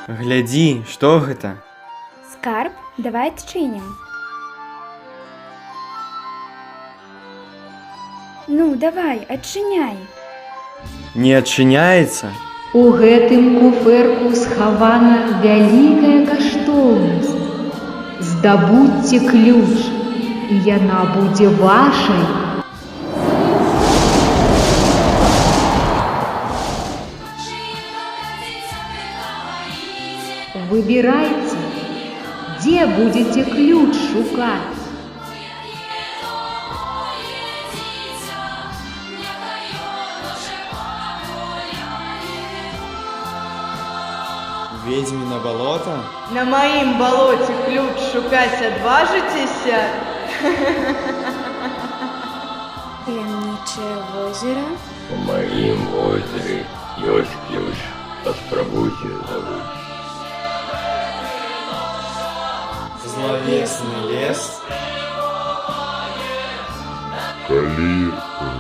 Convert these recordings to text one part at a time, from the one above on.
Глядзі, што гэта? Скарб, давай адчынім. Ну, давай, адчыняй. Не адчыняецца? У гэтым куфэрку схавана вялікая каштоўнасць. Здабудзьце ключ, і яна будзе вашай. Выбірайце, дзе будзеце ключ шукаць. Ведьміна балота? На маім балоце ключ шукаць адважыцеся? Таямнічае возера. У маім возеры ёсць ключ, паспрабуйце здабыць. Злавесны лес? Калі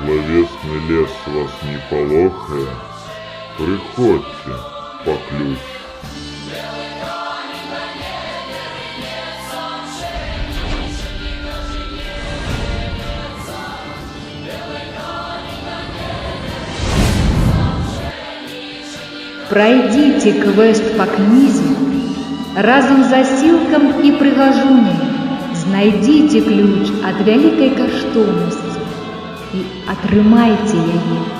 злавесны лес вас не палохае, прыходзьце па ключ. Прайдзіце квест па кнізе разам з асілкам і прыгажунямі. Знайдзіце ключ ад вялікай каштоўнасці і атрымайце яе.